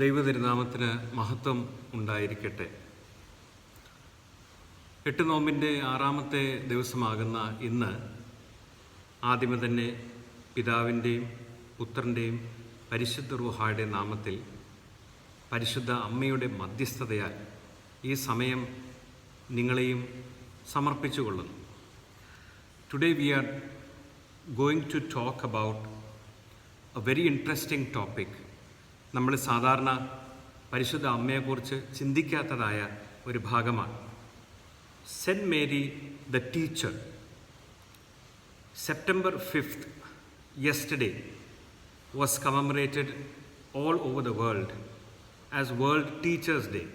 ദൈവതിരുനാമത്തിന് മഹത്വം ഉണ്ടായിരിക്കട്ടെ. 8 നോമ്പിൻ്റെ 6-ാമത്തെ ദിവസമാകുന്ന ഇന്ന് ആദ്യമേ തന്നെ പിതാവിൻ്റെയും പുത്രൻ്റെയും പരിശുദ്ധ റൂഹായുടെ നാമത്തിൽ പരിശുദ്ധ അമ്മയുടെ മധ്യസ്ഥതയാൽ ഈ സമയം നിങ്ങളെയും സമർപ്പിച്ചുകൊള്ളുന്നു. Today we are going to talk about a very interesting topic. നമ്മൾ സാധാരണ പരിശുദ്ധ അമ്മയെക്കുറിച്ച് ചിന്തിക്കാത്തതായ ഒരു ഭാഗമാണ്. Saint Mary the teacher. September 5th, yesterday, was commemorated all over the world as World Teachers Day.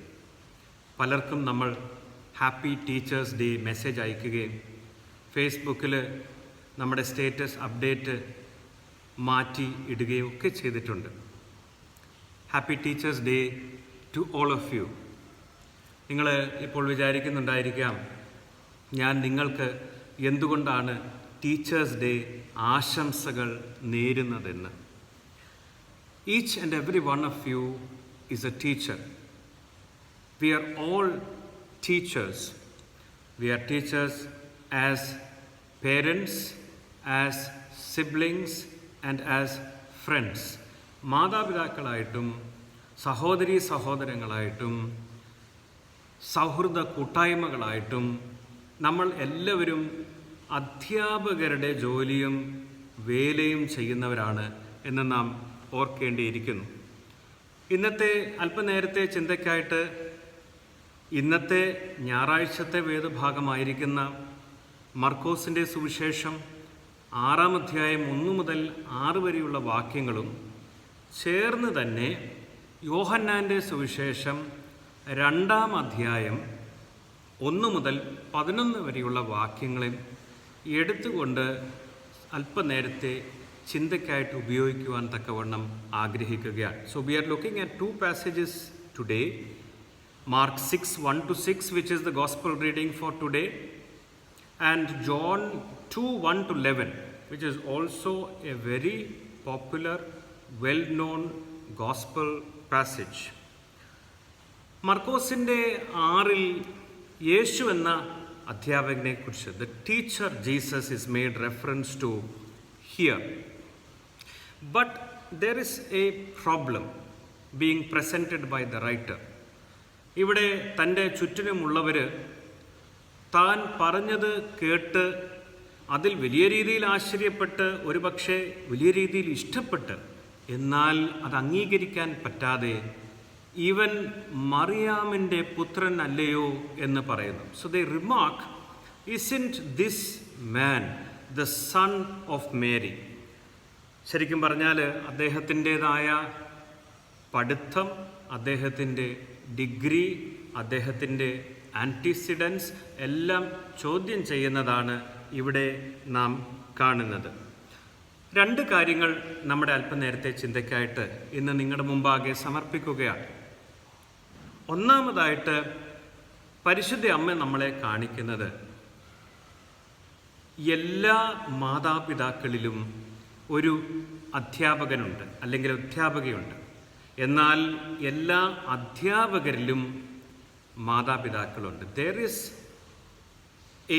പലർക്കും നമ്മൾ ഹാപ്പി ടീച്ചേഴ്സ് ഡേ മെസ്സേജ് അയക്കുകയും ഫേസ്ബുക്കിൽ നമ്മുടെ സ്റ്റേറ്റസ് അപ്ഡേറ്റ് മാറ്റി ഇടുകയും ഒക്കെ ചെയ്തിട്ടുണ്ട്. Happy teachers day to all of you. നിങ്ങൾ ഇപ്പോൾ വിചാരിക്കുന്നുണ്ടായിരിക്കാം, ഞാൻ നിങ്ങൾക്ക് എന്തുകൊണ്ടാണ് ടീച്ചേഴ്സ് ഡേ ആശംസകൾ നേരുന്നതെന്ന്. Each and every one of you is a teacher. We are all teachers. We are teachers as parents, as siblings and as friends. മാതാപിതാക്കളായിട്ടും സഹോദരീ സഹോദരങ്ങളായിട്ടും സൗഹൃദ കൂട്ടായ്മകളായിട്ടും നമ്മൾ എല്ലാവരും അധ്യാപകരുടെ ജോലിയും വേലയും ചെയ്യുന്നവരാണ് എന്ന് നാം ഓർക്കേണ്ടിയിരിക്കുന്നു. ഇന്നത്തെ അല്പനേരത്തെ ചിന്തയ്ക്കായിട്ട് ഇന്നത്തെ ഞായറാഴ്ചത്തെ വേദഭാഗമായിരിക്കുന്ന മർക്കോസിൻ്റെ സുവിശേഷം 6-ാം അധ്യായം 1 മുതൽ 6 വരെയുള്ള വാക്യങ്ങളും ചേർന്ന് തന്നെ യോഹന്നാൻ്റെ സുവിശേഷം 2-ാം അധ്യായം 1 മുതൽ 11 വരെയുള്ള വാക്യങ്ങളെ എടുത്തുകൊണ്ട് അല്പനേരത്തെ ചിന്തയ്ക്കായിട്ട് ഉപയോഗിക്കുവാൻ തക്കവണ്ണം ആഗ്രഹിക്കുകയാണ്. So we are looking at 2 passages today. Mark 6:1-6, which is the gospel reading for today, and John 2:1-11, which is also a very popular, well-known gospel passage. മർക്കോസിൻ്റെ 6-ൽ യേശു എന്ന അധ്യാപകനെ കുറിച്ച് the teacher Jesus is made reference to here. But there is a problem being presented by the writer. ഇവിടെ തൻ്റെ ചുറ്റിനുമുള്ളവർ താൻ പറഞ്ഞത് കേട്ട് അതിൽ വലിയ രീതിയിൽ ആശ്ചര്യപ്പെട്ട് ഒരുപക്ഷെ വലിയ രീതിയിൽ ഇഷ്ടപ്പെട്ട് എന്നാൽ അത് അംഗീകരിക്കാൻ പറ്റാതെ ഈവൻ മറിയാമിൻ്റെ പുത്രൻ അല്ലയോ എന്ന് പറയുന്നു. So they remark, isn't this man the son of Mary? ശരിക്കും പറഞ്ഞാൽ അദ്ദേഹത്തിൻ്റെതായ പഠിത്തം, അദ്ദേഹത്തിൻ്റെ ഡിഗ്രി, അദ്ദേഹത്തിൻ്റെ ആൻറ്റിസിഡൻസ് എല്ലാം ചോദ്യം ചെയ്യുന്നതാണ് ഇവിടെ നാം കാണുന്നത്. 2 കാര്യങ്ങൾ നമ്മുടെ അല്പനേരത്തെ ചിന്തയ്ക്കായിട്ട് ഇന്ന് നിങ്ങളുടെ മുമ്പാകെ സമർപ്പിക്കുകയാണ്. ഒന്നാമതായിട്ട് പരിശുദ്ധ അമ്മ നമ്മളെ കാണിക്കുന്നത് എല്ലാ മാതാപിതാക്കളിലും ഒരു അധ്യാപകനുണ്ട് അല്ലെങ്കിൽ അധ്യാപകയുണ്ട്. എന്നാൽ എല്ലാ അധ്യാപകരിലും മാതാപിതാക്കളുണ്ട്. There is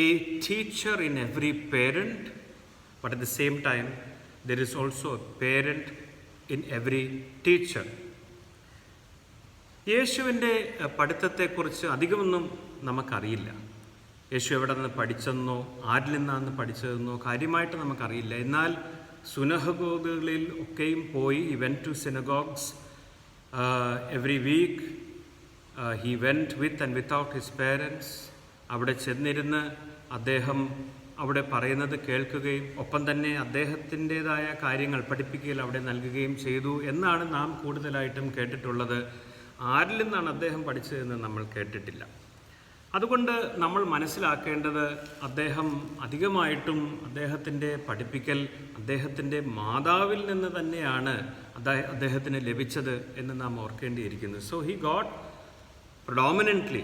a teacher in every parent, but at the same time there is also a parent in every teacher. യേശുവിൻ്റെ പഠിത്തത്തെക്കുറിച്ച് അധികമൊന്നും നമുക്കറിയില്ല. യേശു എവിടെ നിന്ന് പഠിച്ചെന്നോ ആരിൽ നിന്നാണ് പഠിച്ചതെന്നോ കാര്യമായിട്ട് നമുക്കറിയില്ല. എന്നാൽ സുനഹഗോഗുകളിൽ ഒക്കെയും പോയി, he went to synagogues every week. He went with and without his parents. അവിടെ ചെന്നിരുന്ന് അദ്ദേഹം അവിടെ പറയുന്നത് കേൾക്കുകയും ഒപ്പം തന്നെ അദ്ദേഹത്തിൻ്റെതായ കാര്യങ്ങൾ പഠിപ്പിക്കൽ അവിടെ നൽകുകയും ചെയ്തു എന്നാണ് നാം കൂടുതലായിട്ടും കേട്ടിട്ടുള്ളത്. ആരിൽ നിന്നാണ് അദ്ദേഹം പഠിച്ചതെന്ന് നമ്മൾ കേട്ടിട്ടില്ല. അതുകൊണ്ട് നമ്മൾ മനസ്സിലാക്കേണ്ടത് അദ്ദേഹം അധികമായിട്ടും അദ്ദേഹത്തിൻ്റെ പഠിപ്പിക്കൽ അദ്ദേഹത്തിൻ്റെ മാതാവിൽ നിന്ന് തന്നെയാണ് അദ്ദേഹത്തിന് ലഭിച്ചത് എന്ന് നാം ഓർക്കേണ്ടിയിരിക്കുന്നു. So he got predominantly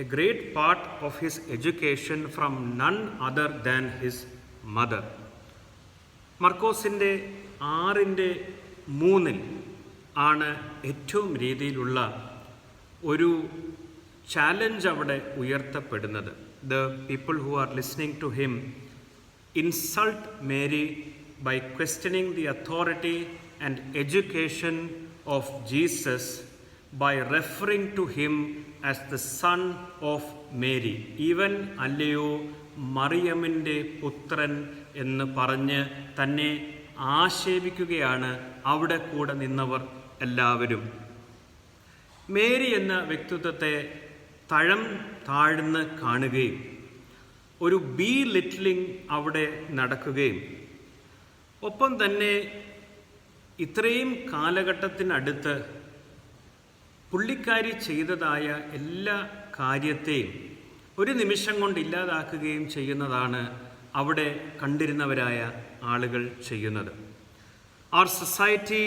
a great part of his education from none other than his mother. മർക്കോസിൻ്റെ 6:3 ആണ് ഏറ്റവും രീതിയിലുള്ള ഒരു ചാലഞ്ച് അവിടെ ഉയർത്തപ്പെടുന്നത്. The people who are listening to him insult Mary by questioning the authority and education of Jesus by referring to him as the son of Mary. Even അല്ലയോ മറിയമിൻ്റെ പുത്രൻ എന്ന് പറഞ്ഞ് തന്നെ ആക്ഷേപിക്കുകയാണ് അവിടെ കൂടെ നിന്നവർ എല്ലാവരും. മേരി എന്ന വ്യക്തിത്വത്തെ താഴ്ന്ന് കാണുകയും ഒരു ബി ലിറ്റിലിംഗ് അവിടെ നടക്കുകയും ഒപ്പം തന്നെ ഇത്രയും കാലഘട്ടത്തിനടുത്ത് പുള്ളിക്കാരി ചെയ്തതായ എല്ലാ കാര്യത്തെയും ഒരു നിമിഷം കൊണ്ട് ഇല്ലാതാക്കുകയും ചെയ്യുന്നതാണ് അവിടെ കണ്ടിരുന്നവരായ ആളുകൾ ചെയ്യുന്നത്. Our society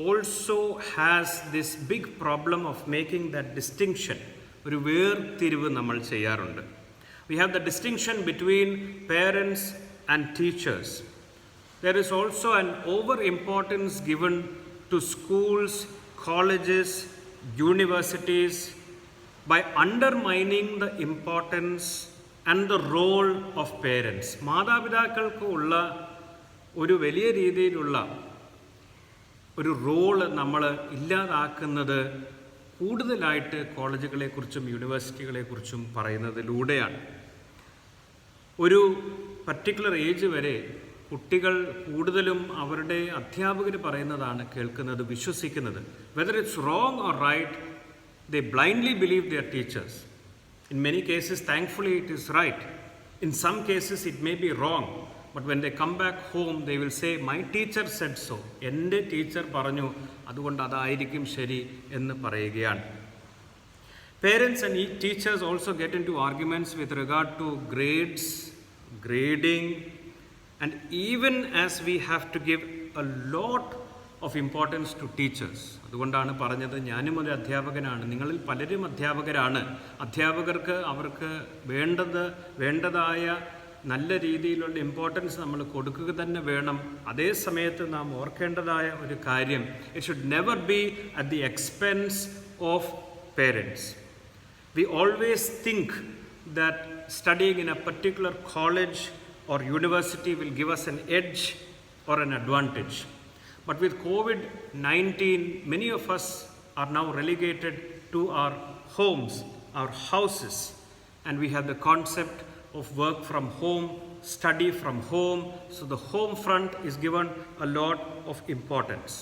also has this big problem of making that distinction. ഒരു വേർതിരിവ് നമ്മൾ ചെയ്യാറുണ്ട്. We have the distinction between parents and teachers. There is also an over-importance given to schools, colleges, universities by undermining the importance and the role of parents. മാതാപിതാക്കൾക്ക് ഉള്ള ഒരു വലിയ രീതിയിലുള്ള ഒരു റോള് നമ്മൾ ഇല്ലാതാക്കുന്നത് കൂടുതലായിട്ട് കോളേജുകളെക്കുറിച്ചും യൂണിവേഴ്സിറ്റികളെക്കുറിച്ചും പറയുന്നതിലൂടെയാണ്. ഒരു പർട്ടിക്കുലർ ഏജ് വരെ കുട്ടികൾ കൂടുതലും അവരുടെ അധ്യാപകർ പറയുന്നതാണ് കേൾക്കുന്നത്, വിശ്വസിക്കുന്നത്. Whether it's wrong or right, they blindly believe their teachers. In many cases, thankfully, it is right. In some cases, it may be wrong. But when they come back home, they will say, my teacher said so. എൻ്റെ teacher പറഞ്ഞു, അതുകൊണ്ട് അതായിരിക്കും ശരി എന്ന് പറയുകയാണ്. Parents and teachers also get into arguments with regard to grades, grading, and even as we have to give a lot of importance to teachers. അതുകൊണ്ടാണ് പറഞ്ഞത്, ഞാനും ഒരു അധ്യാപകനാണ്, നിങ്ങളിൽ പലരും അധ്യാപകരാണ്. അധ്യാപകർക്ക് അവർക്ക് വേണ്ടതായ നല്ല രീതിയിലുള്ള ഇമ്പോർട്ടൻസ് നമ്മൾ കൊടുക്കുക തന്നെ വേണം. അതേ സമയത്ത് നാം ഓർക്കേണ്ടതായ ഒരു കാര്യം, it should never be at the expense of parents. We always think that studying in A particular college or university will give us an edge or an advantage. But with COVID-19, many of us are now relegated to our homes, our houses, and we have the concept of work from home, study from home, so the home front is given a lot of importance.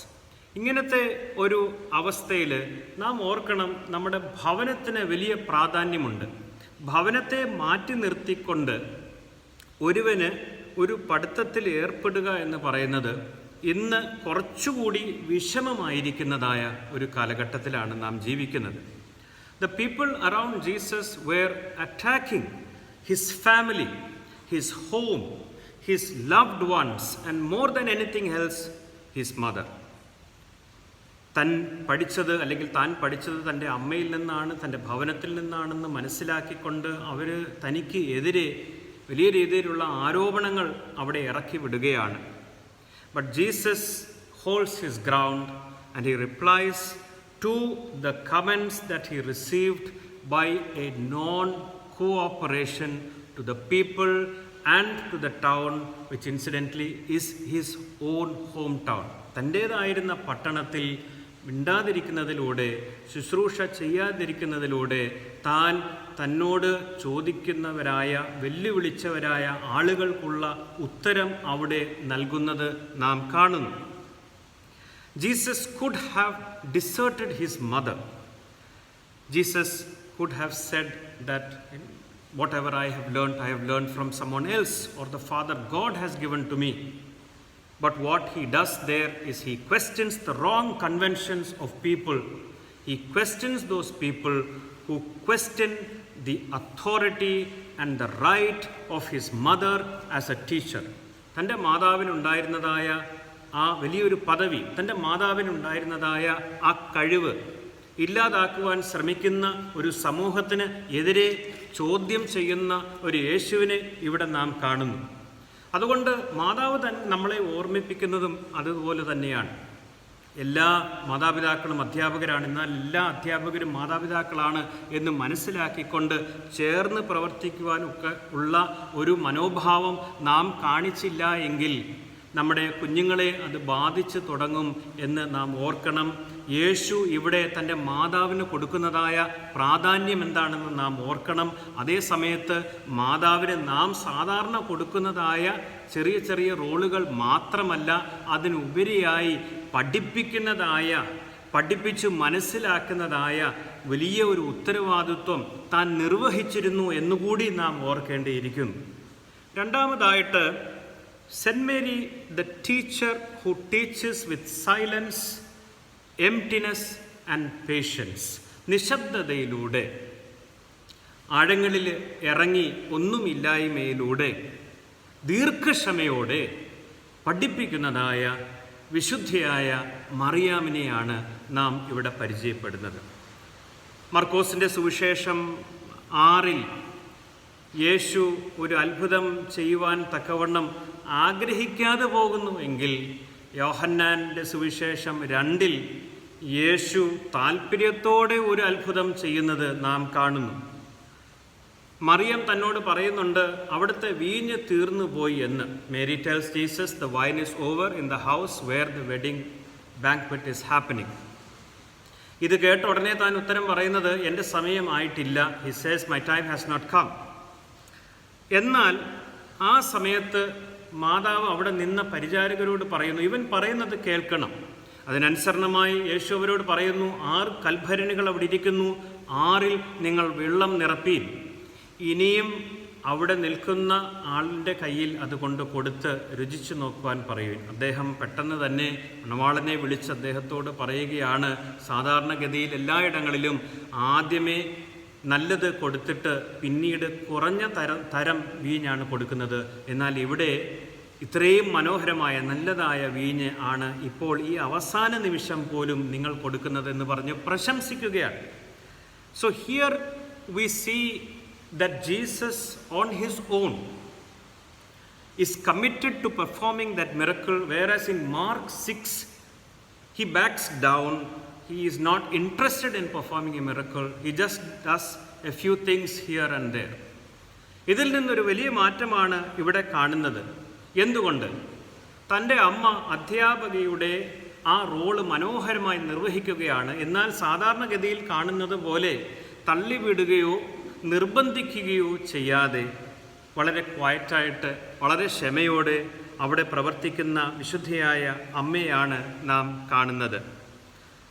ഇങ്ങനത്തെ ഒരു അവസ്ഥയിൽ നാം ഓർക്കണം, നമ്മുടെ ഭവനത്തിന് വലിയ പ്രാധാന്യമുണ്ട്. ഭവനത്തെ മാറ്റി നിർത്തിക്കൊണ്ട് ഒരുവന് ഒരു പഠിത്തത്തിൽ ഏർപ്പെടുക എന്ന് പറയുന്നത് ഇന്ന് കുറച്ചുകൂടി വിഷമമായിരിക്കുന്നതായ ഒരു കാലഘട്ടത്തിലാണ് നാം ജീവിക്കുന്നത്. The people around Jesus were attacking his family, his home, his loved ones, and more than anything else, his mother. താൻ പഠിച്ചത് തൻ്റെ അമ്മയിൽ നിന്നാണ്, തൻ്റെ ഭവനത്തിൽ നിന്നാണെന്ന് മനസ്സിലാക്കിക്കൊണ്ട് അവർ തനിക്ക് എതിരെ വലിയ രീതിയിലുള്ള ആരോപണങ്ങൾ അവിടെ ഇറക്കി വിടുകയാണ്. But Jesus holds his ground and he replies to the comments that he received by a non cooperation to the people and to the town which incidentally is his own home town. തൻ്റേതായിരുന്ന പട്ടണത്തിൽ മിണ്ടാതിരിക്കുന്നതിലൂടെ, ശുശ്രൂഷ ചെയ്യാതിരിക്കുന്നതിലൂടെ താൻ തന്നോട് ചോദിക്കുന്നവരായ, വെല്ലുവിളിച്ചവരായ ആളുകൾക്കുള്ള ഉത്തരം അവിടെ നൽകുന്നത് നാം കാണുന്നു. Jesus could have ഡിസേർട്ടഡ് his mother. Jesus could have said that whatever I have learned from someone else, or the Father God has given to me. But what he does there is he questions the wrong conventions of people. He questions those people who question the authority and the right of his mother as a teacher. തൻ്റെ മാതാവിനുണ്ടായിരുന്നതായ ആ വലിയൊരു പദവി, തൻ്റെ മാതാവിനുണ്ടായിരുന്നതായ ആ കഴിവ് ഇല്ലാതാക്കുവാൻ ശ്രമിക്കുന്ന ഒരു സമൂഹത്തിന് എതിരെ ചോദ്യം ചെയ്യുന്ന ഒരു യേശുവിനെ ഇവിടെ നാം കാണുന്നു. അതുകൊണ്ട് മാതാവ് നമ്മളെ ഓർമ്മിപ്പിക്കുന്നതും അതുപോലെ തന്നെയാണ്. എല്ലാ മാതാപിതാക്കളും അധ്യാപകരാണ്, എന്നാൽ എല്ലാ അധ്യാപകരും മാതാപിതാക്കളാണ് എന്ന് മനസ്സിലാക്കിക്കൊണ്ട് ചേർന്ന് പ്രവർത്തിക്കുവാനൊക്കെ ഉള്ള ഒരു മനോഭാവം നാം കാണിച്ചില്ല എങ്കിൽ നമ്മുടെ കുഞ്ഞുങ്ങളെ അത് ബാധിച്ച് തുടങ്ങും എന്ന് നാം ഓർക്കണം. യേശു ഇവിടെ തൻ്റെ മാതാവിന് കൊടുക്കുന്നതായ പ്രാധാന്യം എന്താണെന്ന് നാം ഓർക്കണം. അതേ സമയത്ത് മാതാവിന് നാം സാധാരണ കൊടുക്കുന്നതായ ചെറിയ ചെറിയ റോളുകൾ മാത്രമല്ല, അതിനുപരിയായി പഠിപ്പിച്ച് മനസ്സിലാക്കുന്നതായ വലിയ ഒരു ഉത്തരവാദിത്വം താൻ നിർവഹിച്ചിരുന്നു എന്നുകൂടി നാം ഓർക്കേണ്ടിയിരിക്കുന്നു. രണ്ടാമതായിട്ട്, saint Mary the teacher who teaches with silence, emptiness and patience. നിശബ്ദതയിലൂടെ, ആഴങ്ങളിൽ ഇറങ്ങി ഒന്നുമില്ലായ്മയിലൂടെ ദീർഘക്ഷമയോടെ പഠിപ്പിക്കുന്നതായ വിശുദ്ധിയായ മറിയാമിനെയാണ് നാം ഇവിടെ പരിചയപ്പെടുന്നത്. മർക്കോസിൻ്റെ സുവിശേഷം 6 യേശു ഒരു അത്ഭുതം ചെയ്യുവാൻ തക്കവണ്ണം ആഗ്രഹിക്കാതെ പോകുന്നു എങ്കിൽ, യോഹന്നാൻ്റെ സുവിശേഷം 2 യേശു താല്പര്യത്തോടെ ഒരു അത്ഭുതം ചെയ്യുന്നത് നാം കാണുന്നു. മറിയം തന്നോട് പറയുന്നുണ്ട്, അവിടുത്തെ വീഞ്ഞ് തീർന്നു പോയി എന്ന്. Mary tells Jesus, the wine is over in the house where the wedding banquet is happening. ഇത് കേട്ട ഉടനെ താൻ ഉത്തരം പറയുന്നത്, എൻ്റെ സമയം ആയിട്ടില്ല. He says my time has not come. എന്നാൽ ആ സമയത്ത് മാതാവ് അവിടെ നിന്ന പരിചാരകരോട് പറയുന്നു, ഇവൻ പറയുന്നത് കേൾക്കണം. അതിനനുസരണമായി യേശു അവരോട് പറയുന്നു, 6 കൽഭരണികൾ അവിടെ ഇരിക്കുന്നു, 6 നിങ്ങൾ വെള്ളം നിറപ്പീൻ. ഇനിയും അവിടെ നിൽക്കുന്ന ആളിൻ്റെ കയ്യിൽ അതുകൊണ്ട് കൊടുത്ത് രുചിച്ചു നോക്കുവാൻ പറയുവിൻ. അദ്ദേഹം പെട്ടെന്ന് തന്നെ മണവാളനെ വിളിച്ച് അദ്ദേഹത്തോട് പറയുകയാണ്, സാധാരണഗതിയിൽ എല്ലായിടങ്ങളിലും ആദ്യമേ നല്ലത് കൊടുത്തിട്ട് പിന്നീട് കുറഞ്ഞ തരം വീഞ്ഞാണ് കൊടുക്കുന്നത്. എന്നാൽ ഇവിടെ ഇത്രയും മനോഹരമായ നല്ലതായ വീഞ്ഞ് ആണ് ഇപ്പോൾ ഈ അവസാന നിമിഷം പോലും നിങ്ങൾ കൊടുക്കുന്നതെന്ന് പറഞ്ഞ് പ്രശംസിക്കുകയാണ്. So here we see that Jesus on his own is committed to performing that miracle, whereas in Mark 6 he backs down. He is not interested in performing a miracle. He just does a few things here and there. ഇതിൽ നിന്നൊരു വലിയ മാറ്റമാണ് ഇവിടെ കാണുന്നത്. എന്തുകൊണ്ട്? തൻ്റെ അമ്മ അധ്യാപകയുടെ ആ റോള് മനോഹരമായി നിർവഹിക്കുകയാണ്. എന്നാൽ സാധാരണഗതിയിൽ കാണുന്നത് പോലെ തള്ളിവിടുകയോ നിർബന്ധിക്കുകയോ ചെയ്യാതെ വളരെ ക്വയറ്റായിട്ട്, വളരെ ക്ഷമയോടെ അവിടെ പ്രവർത്തിക്കുന്ന വിശുദ്ധയായ അമ്മയാണ് നാം കാണുന്നത്.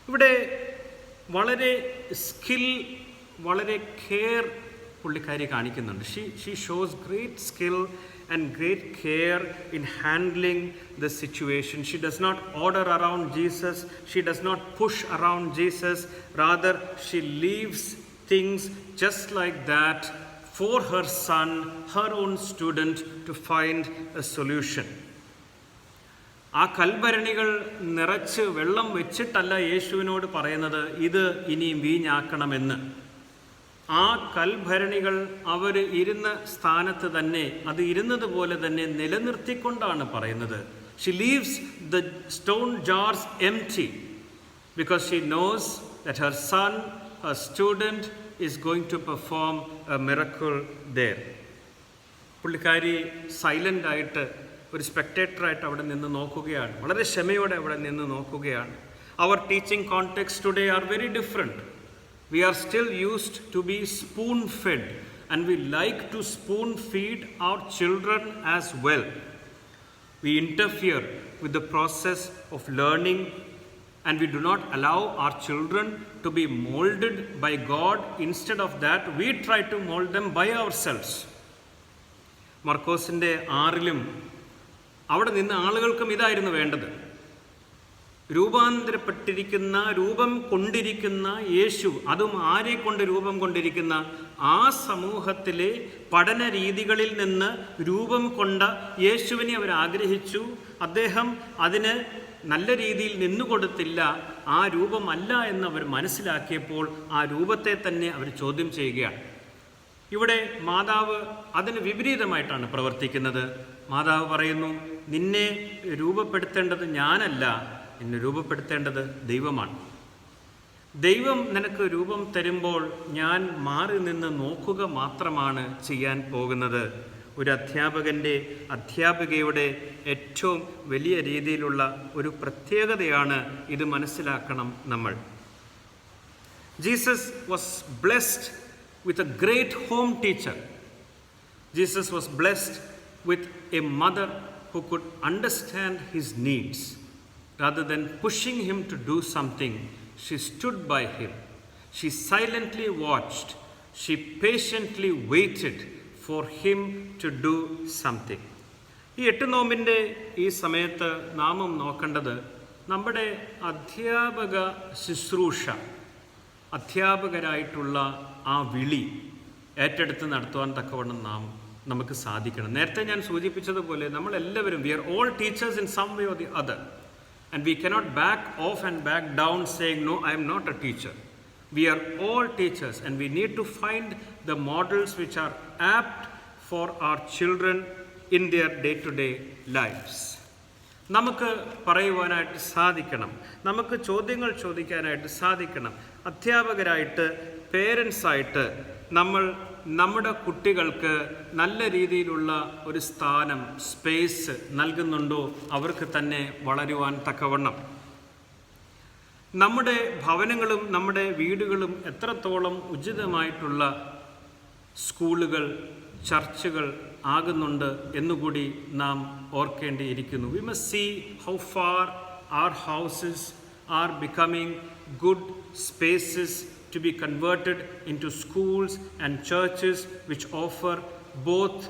ഇവിടെ വളരെ വളരെ കെയർ പുള്ളിക്കാരി കാണിക്കുന്നുണ്ട്. She shows great skill and great care in handling the situation. She does not order around Jesus. She does not push around Jesus. Rather, she leaves things just like that for her son, her own student, to find a solution. ആ കൽഭരണികൾ നിറച്ച് വെള്ളം വെച്ചിട്ടല്ല യേശുവിനോട് പറയുന്നത് ഇത് ഇനിയും വീഞ്ഞാക്കണമെന്ന്. ആ കൽഭരണികൾ അവർ ഇരുന്ന സ്ഥാനത്ത് തന്നെ, അത് ഇരുന്നതുപോലെ തന്നെ നിലനിർത്തിക്കൊണ്ടാണ് പറയുന്നത്. She leaves the stone jars empty because she knows that her son, her student, is going to perform a miracle there. പുള്ളിക്കാരി സൈലൻ്റ് ആയിട്ട് ഒരു സ്പെക്ടേറ്ററായിട്ട് അവിടെ നിന്ന് നോക്കുകയാണ്, വളരെ ക്ഷമയോടെ അവിടെ നിന്ന് നോക്കുകയാണ്. Our teaching contexts today are very different. We are still used to be spoon-fed, and we like to spoon-feed our children as well. We interfere with the process of learning, and we do not allow our children to be molded by God. Instead of that, we try to mold them by ourselves. മർക്കോസിൻ്റെ 6 അവിടെ നിന്ന് ആളുകൾക്കും ഇതായിരുന്നു വേണ്ടത്. രൂപാന്തരപ്പെട്ടിരിക്കുന്ന, രൂപം കൊണ്ടിരിക്കുന്ന യേശു, അതും ആരെ കൊണ്ട് രൂപം കൊണ്ടിരിക്കുന്ന ആ സമൂഹത്തിലെ പഠന രീതികളിൽ നിന്ന് രൂപം കൊണ്ട യേശുവിനെ അവർ ആഗ്രഹിച്ചു. അദ്ദേഹം അതിന് നല്ല രീതിയിൽ നിന്നുകൊടുത്തില്ല. ആ രൂപമല്ല എന്നവർ മനസ്സിലാക്കിയപ്പോൾ ആ രൂപത്തെ തന്നെ അവർ ചോദ്യം ചെയ്യുകയാണ്. ഇവിടെ മാതാവ് അതിന് വിപരീതമായിട്ടാണ് പ്രവർത്തിക്കുന്നത്. മാതാവ് പറയുന്നു, നിന്നെ രൂപപ്പെടുത്തേണ്ടത് ഞാനല്ല, എന്നെ രൂപപ്പെടുത്തേണ്ടത് ദൈവമാണ്. ദൈവം നിനക്ക് രൂപം തരുമ്പോൾ ഞാൻ മാറി നിന്ന് നോക്കുക മാത്രമാണ് ചെയ്യാൻ പോകുന്നത്. ഒരു അധ്യാപികയുടെ ഏറ്റവും വലിയ രീതിയിലുള്ള ഒരു പ്രത്യേകതയാണ് ഇത്. മനസ്സിലാക്കണം നമ്മൾ. Jesus was blessed with a great home teacher. Jesus was blessed with a mother who could understand his needs. Rather than pushing him to do something, she stood by him. She silently watched. She patiently waited for him to do something. ഈ 8 നോമ്പിൻ്റെ ഈ സമയത്ത് നാം നോക്കേണ്ടത് നമ്മുടെ അധ്യാപക ശുശ്രൂഷ, അധ്യാപകരായിട്ടുള്ള ആ വിളി ഏറ്റെടുത്ത് നടത്തുവാൻ തക്കവണ്ണം നമുക്ക് സാധിക്കണം. നേരത്തെ ഞാൻ സൂചിപ്പിച്ചതുപോലെ നമ്മളെല്ലാവരും we are all teachers in some way or the other, and we cannot back off and back down saying no, I am not a teacher. We are all teachers, and we need to find the models which are apt for our children in their day-to-day lives. നമുക്ക് പറയുവാനായിട്ട് സാധിക്കണം, നമുക്ക് ചോദ്യങ്ങൾ ചോദിക്കാനായിട്ട് സാധിക്കണം. അധ്യാപകരായിട്ട്, പേരൻസായിട്ട് നമ്മൾ നമ്മുടെ കുട്ടികൾക്ക് നല്ല രീതിയിലുള്ള ഒരു സ്ഥാനം, സ്പേസ് നൽകുന്നുണ്ടോ അവർക്ക് തന്നെ വളരുവാൻ തക്കവണ്ണം? നമ്മുടെ ഭവനങ്ങളും നമ്മുടെ വീടുകളും എത്രത്തോളം ഉചിതമായിട്ടുള്ള സ്കൂളുകൾ, ചർച്ചുകൾ ആകുന്നുണ്ട് എന്നുകൂടി നാം ഓർക്കേണ്ടിയിരിക്കുന്നു. We must see how far our houses are becoming good spaces to be converted into schools and churches which offer both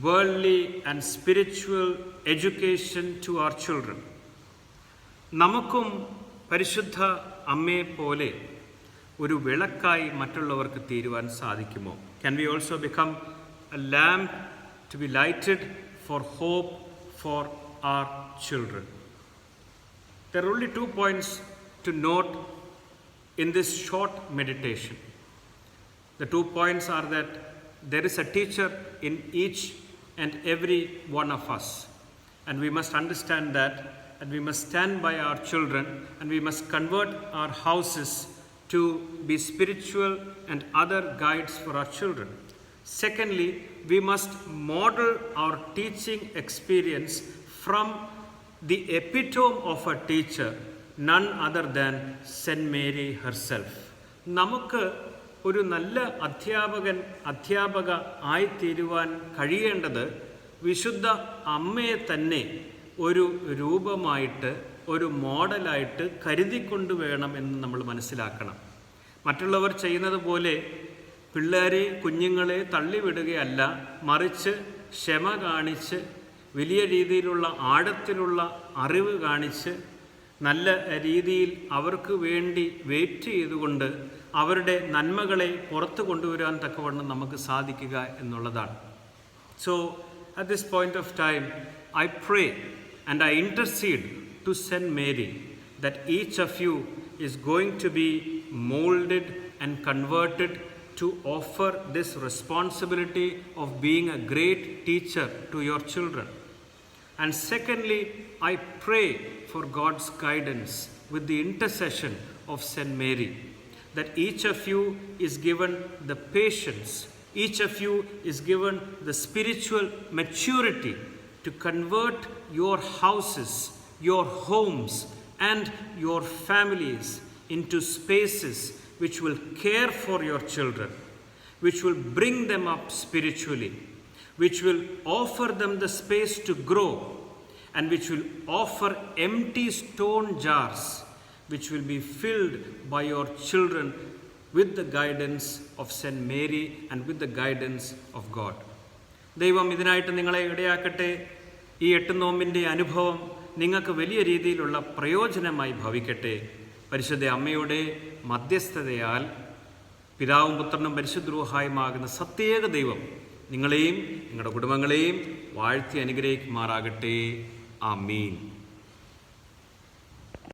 worldly and spiritual education to our children. നമുക്കും പരിശുദ്ധ അമ്മയെ പോലെ ഒരു വിളക്കായി മറ്റുള്ളവർക്ക് തീരുവാൻ സാധിക്കുമോ? Can we also become a lamp to be lighted for hope for our children? There are only 2 points to note in this short meditation. The 2 points are that there is a teacher in each and every one of us, and we must understand that, and we must stand by our children, and we must convert our houses to be spiritual and other guides for our children. Secondly, we must model our teaching experience from the epitome of a teacher, none other than Saint Mary herself. നമുക്ക് ഒരു നല്ല അധ്യാപക ആയിത്തീരുവാൻ കഴിയേണ്ടത് വിശുദ്ധ അമ്മയെ തന്നെ ഒരു രൂപമായിട്ട്, ഒരു മോഡലായിട്ട് കരുതിക്കൊണ്ട് വേണം എന്ന് നമ്മൾ മനസ്സിലാക്കണം. മറ്റുള്ളവർ ചെയ്യുന്നത് പോലെ പിള്ളേരെ, കുഞ്ഞുങ്ങളെ തള്ളിവിടുകയല്ല, മറിച്ച് ക്ഷമ കാണിച്ച്, വലിയ രീതിയിലുള്ള ആഴത്തിലുള്ള അറിവ് കാണിച്ച്, നല്ല രീതിയിൽ അവർക്ക് വേണ്ടി വെയിറ്റ് ചെയ്തുകൊണ്ട് അവരുടെ നന്മകളെ പുറത്തു കൊണ്ടുവരാൻ തക്കവണ്ണം നമുക്ക് സാധിക്കുക എന്നുള്ളതാണ്. So at this point of time, I pray and I intercede to Saint Mary that each of you is going to be molded and converted to offer this responsibility of being a great teacher to your children. And secondly, I pray for God's guidance with the intercession of Saint Mary, that each of you is given the patience, each of you is given the spiritual maturity to convert your houses, your homes, and your families into spaces which will care for your children, which will bring them up spiritually, which will offer them the space to grow, and which will offer empty stone jars which will be filled by your children with the guidance of Saint Mary and with the guidance of God. ദൈവം ഇതിനായിട്ട് നിങ്ങളെ ഇടയാക്കട്ടെ. ഈ 8 നോമ്പിൻ്റെ അനുഭവം നിങ്ങൾക്ക് വലിയ രീതിയിലുള്ള പ്രയോജനമായി ഭവിക്കട്ടെ. പരിശുദ്ധ അമ്മയുടെ മധ്യസ്ഥതയാൽ പിതാവും പുത്രനും പരിശുദ്ധ റൂഹായുമാകുന്ന സത്യേക ദൈവം നിങ്ങളെയും നിങ്ങളുടെ കുടുംബങ്ങളെയും വാഴ്ത്തി അനുഗ്രഹിക്കുമാറാകട്ടെ. ആമീൻ.